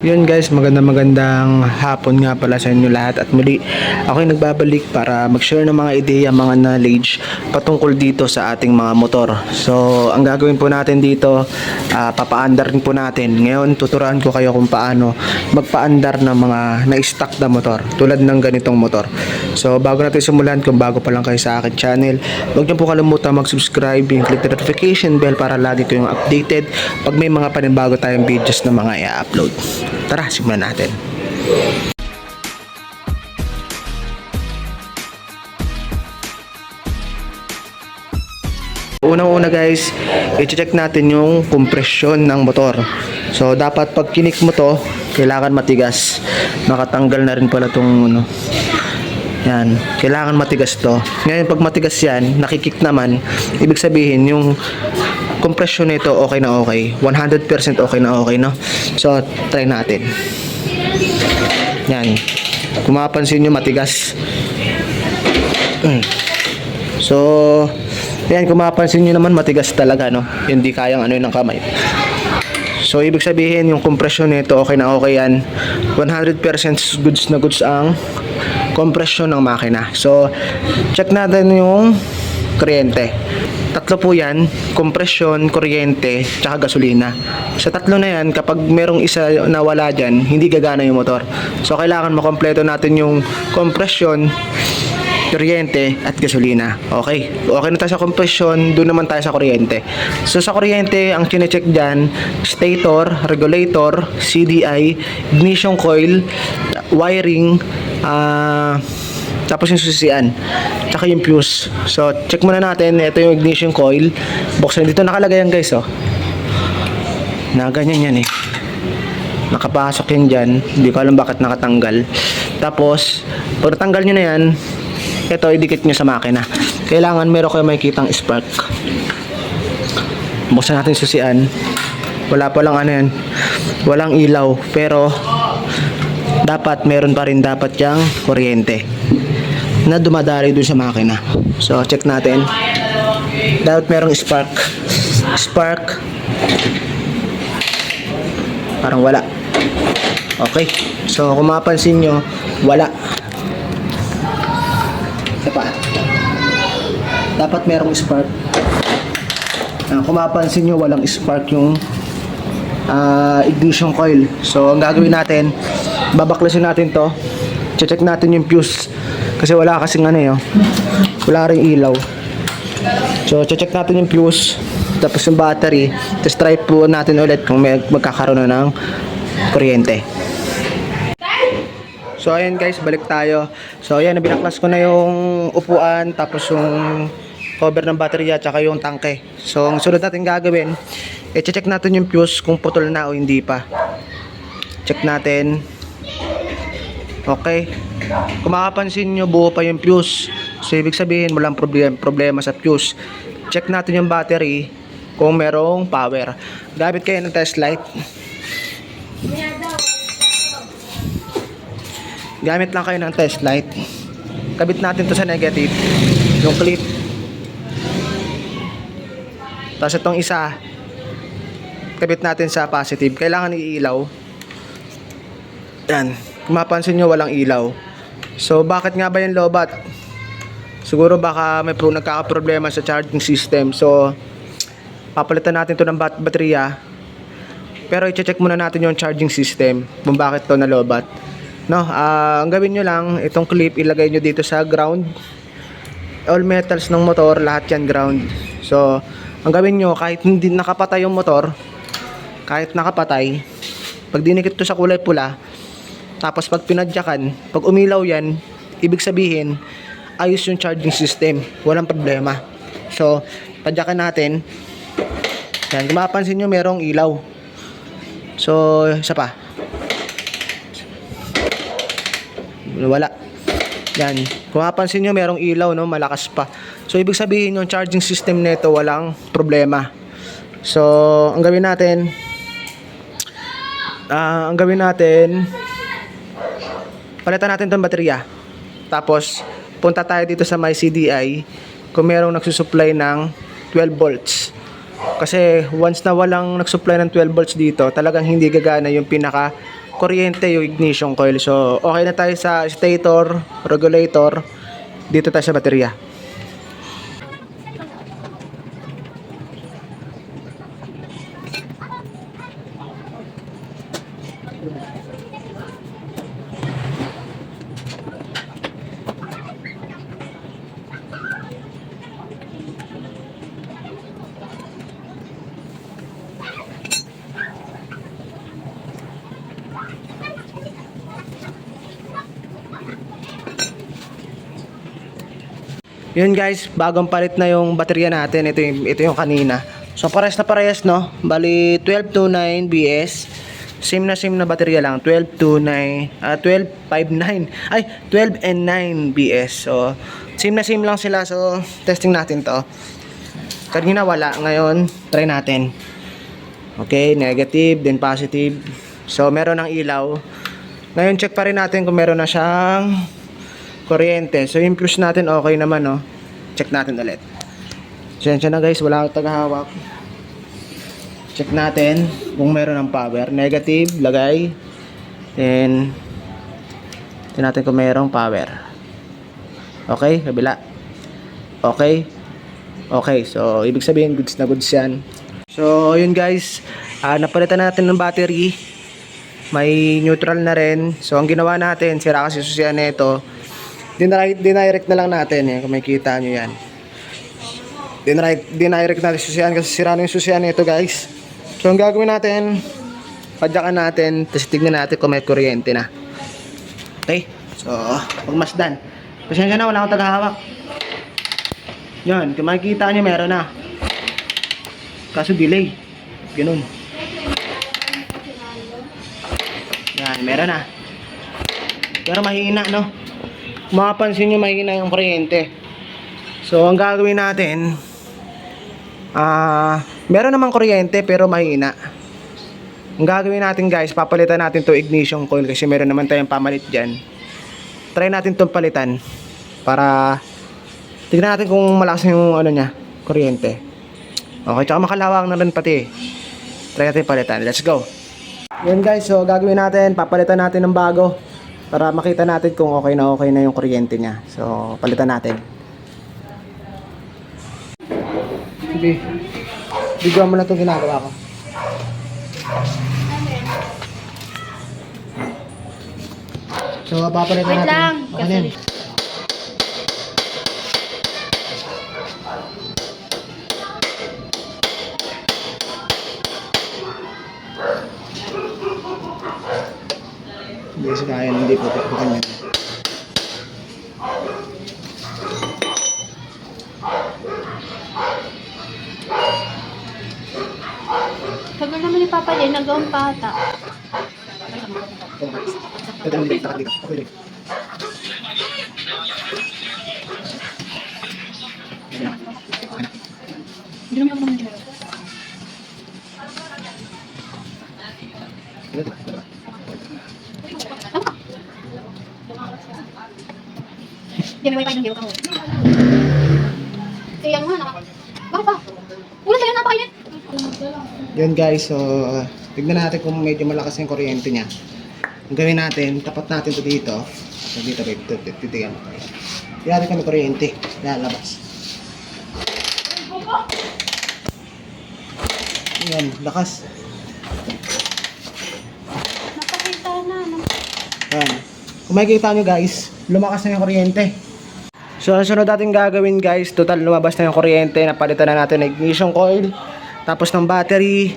Yun guys, magandang hapon nga pala sa inyo lahat at muli ako'y nagbabalik para mag-share ng mga ideya, mga knowledge patungkol dito sa ating mga motor. So, ang gagawin po natin dito, papaandar rin po natin. Ngayon, tuturuan ko kayo kung paano magpaandar ng mga na-stock na motor tulad ng ganitong motor. So, bago natin simulan, kung bago pa lang kayo sa akin channel, huwag niyo po kalimutan mag-subscribe and click the notification bell para lagi kayong updated pag may mga panibago tayong videos na mga i-upload. Tara, simulan natin. Unang-una guys, i-check natin yung kompresyon ng motor. So, dapat pag kinik mo to, kailangan matigas. Nakatanggal na rin pala tong ano. Yan, kailangan matigas to. Ngayon, pag matigas yan, nakikik naman, ibig sabihin yung compression nito okay na okay. 100% okay na okay, no? So, try natin. Yan. Kung mapapansin nyo, matigas. So, yan, kung mapapansin nyo naman, matigas talaga, no? Hindi kayang ano ng kamay. So, ibig sabihin, yung compression nito okay na okay yan. 100% goods na goods ang compression ng makina. So, check natin yung kuryente. Tatlo po yan, compression, kuryente, tsaka gasolina. Sa tatlo na yan, kapag merong isa na wala dyan, hindi gagana yung motor. So, kailangan makompleto natin yung compression, kuryente, at gasolina. Okay. Okay na tayo sa compression, doon naman tayo sa kuryente. So, sa kuryente, ang chinecheck dyan, stator, regulator, CDI, ignition coil, wiring, tapos yung susisian, tsaka yung fuse. So, check muna natin. Ito yung ignition coil. Buksan dito, nakalagay yan guys, oh. Na ganyan yan eh. Nakapasok yan dyan. Hindi ko alam bakit nakatanggal. Tapos, pag natanggal nyo na yan, ito, idikit nyo sa makina. Kailangan meron kayo makikitang spark. Buksan natin yung susisian. Wala pa lang ano yan. Walang ilaw. Pero, dapat meron pa rin dapat yung kuryente na dumadali dun sa makina. So, check natin. Dapat merong spark. Spark. Parang wala. Okay. So, kung mapansin nyo, wala. Isa pa. Dapat merong spark. Kung mapansin nyo, walang spark yung ignition coil. So, ang gagawin natin, babaklasin natin to. Check natin yung fuse. Kasi wala kasing ano eh, oh. Wala ring ilaw. So, check natin yung fuse. Tapos yung battery. Tapos try po natin ulit kung may magkakaroon na ng kuryente. So, ayan guys, balik tayo. So, ayan, binaklas ko na yung upuan. Tapos yung cover ng baterya. Tsaka yung tangke. So, ang sunod natin gagawin, check natin yung fuse kung putol na o hindi pa. Check natin. Okay. Kung makapansin nyo, buo pa yung fuse. So, ibig sabihin, walang problema sa fuse. Check natin yung battery kung merong power. Gamit kayo ng test light. Gamit lang kayo ng test light. Kabit natin to sa negative. Yung clip. Tapos itong isa, kabit natin sa positive. Kailangan iilaw. Yan. Kung mapansin nyo, walang ilaw. So, bakit nga ba yung lobat? Siguro baka may nagkakaproblema sa charging system. So, papalitan natin to ng baterya. Pero i-check muna natin yung charging system kung bakit to nalobat. No, ang gawin nyo lang, itong clip ilagay nyo dito sa ground. All metals ng motor, lahat yan ground. So, ang gawin nyo, kahit hindi nakapatay yung motor, kahit nakapatay, pag dinikit to sa kulay pula, tapos pag pinadyakan, pag umilaw yan, ibig sabihin, ayos yung charging system. Walang problema. So, padyakan natin. Yan, kung mapapansin nyo, merong ilaw. So, isa pa. Wala. Yan. Kung mapapansin nyo, merong ilaw, no? Malakas pa. So, ibig sabihin, yung charging system nito, walang problema. So, ang gawin natin, palitan natin itong baterya. Tapos, punta tayo dito sa my CDI kung merong nagsusupply ng 12 volts. Kasi once na walang nagsupply ng 12 volts dito, talagang hindi gagana yung pinaka kuryente yung ignition coil. So, okay na tayo sa stator, regulator. Dito tayo sa baterya. Yun guys, bagong palit na yung baterya natin. Ito yung kanina. So parehas na parehas, no? Bali 1229 BS. Same na baterya lang. 1259 ay 12 and 9 BS. So same lang sila. So testing natin to. Kanina wala, ngayon try natin. Okay, negative then positive. So meron ng ilaw. Ngayon check pa rin natin kung meron na siyang kuryente. So yung fuse natin okay naman, no? Check natin ulit. Sensya na guys, wala akong tagahawak. Check natin kung meron ng power. Negative, lagay. Then tingnan natin kung merong power. Okay, kabila. Okay. Okay, so ibig sabihin goods na goods yan. So yun guys, napalitan natin ng battery. May neutral na rin. So ang ginawa natin, sira kasi susian nito. Dinirect na lang natin. Yan, kung makikita nyo yan. Dinirect natin susian kasi sira na yung susian nito guys. So ang gagawin natin, padyakan natin, tapos tignan natin kung may kuryente na. Okay? So, pagmasdan. Pasensya na, wala akong tagahawak. Yan, kung makikita nyo meron na. Kaso delay. Ganun. Yan, meron na. Pero mahina, no? Mapapansin nyo mahina yung kuryente. So, ang gagawin natin, meron namang kuryente pero mahina. Ang gagawin natin guys, papalitan natin to ignition coil kasi meron naman tayong pamalit dyan. Try natin itong palitan para tignan natin kung malakas yung ano niya, kuryente. Okay, tsaka makalawang na rin pati. Try natin palitan. Let's go. Yan guys, so gagawin natin, papalitan natin ng bago para makita natin kung okay na yung kuryente niya. So, palitan natin. Sige. Bigyan mo na itong ginagawa ko. So, papalitan natin. Wait lang. Okay, hindi sa kaya, hindi po kanya. Tagal naman ni Papa din, nagawang pata. Hindi naman ako naman dinero. Hindi may wifi ng hero ka mo. Kaya nga, bakit pa? Ulan sa'yo, napakainit. Yun guys, so tignan natin kung medyo malakas yung kuryente niya. Ang gawin natin, tapat natin to dito. So dito babe, titigan mo. Tignan natin kung may kuryente. Lalabas. Yan, lakas. Napakita na. Yan. Kung makikita nyo guys, lumakas na yung kuryente. So ang sunod natin gagawin guys, total lumabas na yung kuryente. Napalitan na natin ng ignition coil. Tapos ng battery.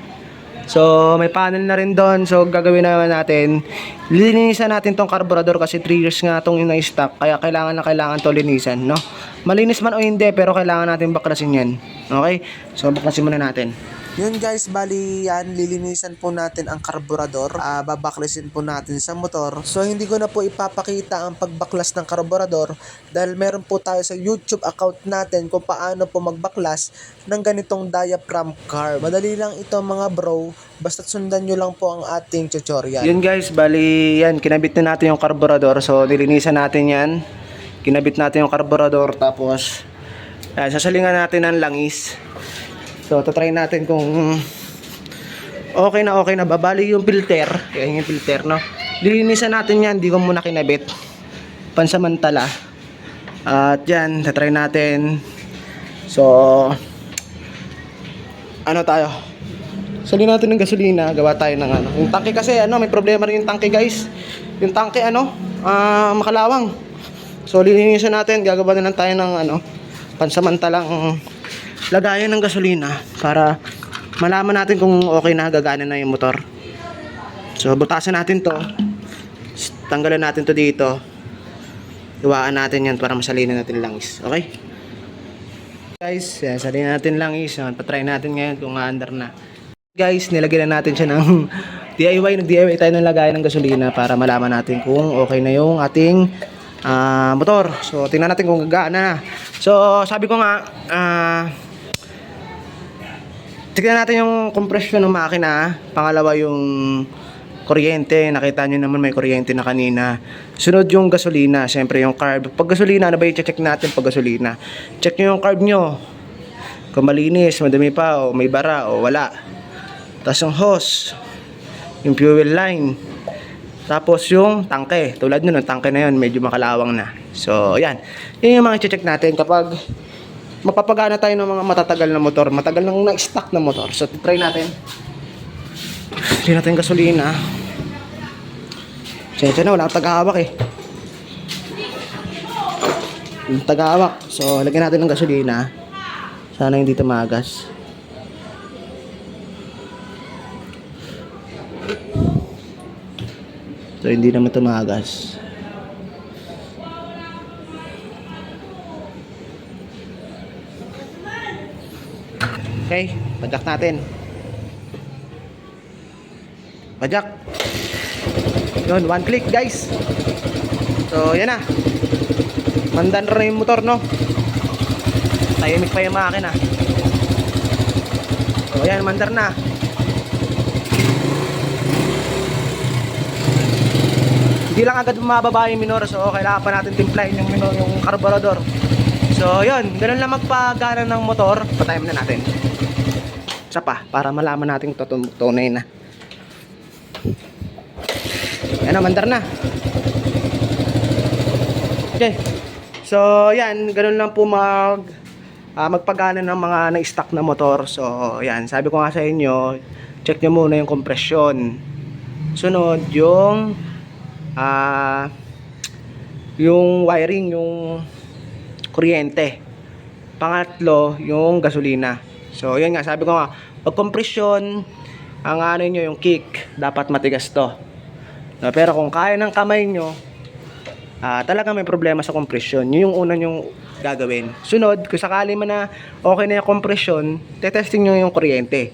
So may panel na rin doon. So gagawin naman natin, lilinisan natin tong carburetor kasi 3 years nga tong ina-stock. Kaya kailangan to linisan, no? Malinis man o hindi, pero kailangan natin baklasin yan. Okay? So baklasin muna natin. Yun guys, bali yan, lilinisan po natin ang karburador, babaklasin po natin sa motor. So hindi ko na po ipapakita ang pagbaklas ng karburador dahil meron po tayo sa YouTube account natin kung paano po magbaklas ng ganitong diaphragm carb. Madali lang ito mga bro, basta't sundan nyo lang po ang ating tutorial. Yun guys, bali yan, kinabit na natin yung karburador. So nilinisan natin yan, kinabit natin yung karburador, tapos sasalingan natin ng langis. So, tatry natin kung okay na. Babali yung filter. Ayan yung filter, no? Lilinisan natin yan. Di ko muna kinabit. Pansamantala. At yan, tatry natin. So, ano tayo? Sali natin ng gasolina. Gawa tayo ng ano. Yung tangke kasi, may problema rin yung tangke, guys. Yung tangke, makalawang. So, lilinisan natin. Gagawa na lang tayo ng, pansamantalang lagayan ng gasolina para malaman natin kung okay na, gagana na yung motor. So butasan natin to, tanggalan natin to dito, iwaan natin yan para masalina natin langis. Okay guys, yan, salina natin langis. Patry natin ngayon kung under na. Guys, nilagyan na natin siya ng nag-DIY tayo ng lagayan ng gasolina para malaman natin kung okay na yung ating motor. So tingnan natin kung gagana na. So sabi ko nga, tignan natin yung compression ng makina. Pangalawa yung kuryente. Nakita nyo naman may kuryente na kanina. Sunod yung gasolina. Siyempre yung carb. Pag gasolina, ano ba i-check natin pag gasolina? Check nyo yung carb nyo. Kung malinis, madami pa, o may bara, o wala. Tapos yung hose. Yung fuel line. Tapos yung tangke. Tulad nun, yung tangke na yun, medyo makalawang na. So, yan. Yan yung mga i-check natin kapag mapapagana tayo ng mga matatagal na motor, matagal nang na-stock na motor. So try natin. Hindi natin gasolina. Sensya na, wala kang tagahawak eh. Yung tagahawak. So lagyan natin ng gasolina. Sana hindi tumagas. So hindi naman tumagas. Okay, padyak natin. Padyak. Yun, one click guys. So, yan na. Mandan rin yung motor, no? Tahimik pa yung makina. So, yan, mandar na. Hindi lang agad bumababa yung minor. So, kailangan pa natin timplahin yung minor, yung carburetor. So, yun. Ganun lang magpagana ng motor. Patime na natin. Isa pa, para malaman natin kung tunay na. Yan na, mandar na. Okay. So, yan. Ganun lang po magpagana ng mga na-stock na motor. So, yan. Sabi ko nga sa inyo, check nyo muna yung compression. Sunod, yung wiring, yung kuryente. Pangatlo, yung gasolina. So, yun nga, sabi ko nga, pag compression, ang nyo, yung kick, dapat matigas to. No, pero kung kaya ng kamay nyo, talaga may problema sa compression. Yun yung una nyong gagawin. Sunod, kung sakali man na okay na yung compression, tetesting nyo yung kuryente.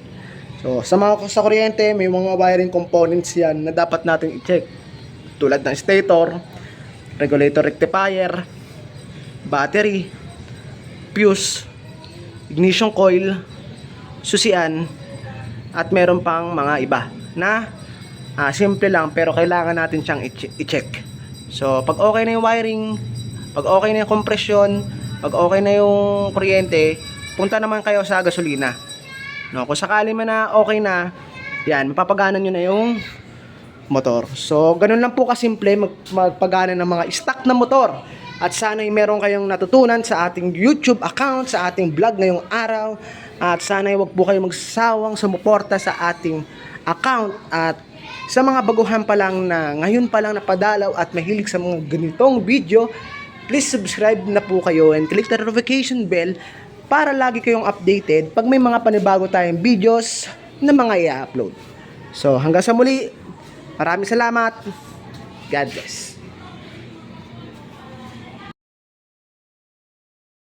So, sa kuryente, may mga wiring components yan na dapat natin i-check. Tulad ng stator, regulator rectifier, battery, fuse, ignition coil, susian, at meron pang mga iba na simple lang pero kailangan natin siyang i-check. So, pag okay na yung wiring, pag okay na yung compression, pag okay na yung kuryente, punta naman kayo sa gasolina. No, kung sakali man na okay na, yan, mapapagana nyo na yung motor. So, ganun lang po kasimple magpagana ng mga stock na motor. At sana'y meron kayong natutunan sa ating YouTube account, sa ating vlog ngayong araw. At sana'y wag po kayong magsasawang sumuporta sa ating account. At sa mga baguhan pa lang na ngayon pa lang napadalaw at mahilig sa mga ganitong video, please subscribe na po kayo and click the notification bell para lagi kayong updated pag may mga panibago tayong videos na mga i-upload. So hanggang sa muli, maraming salamat. God bless.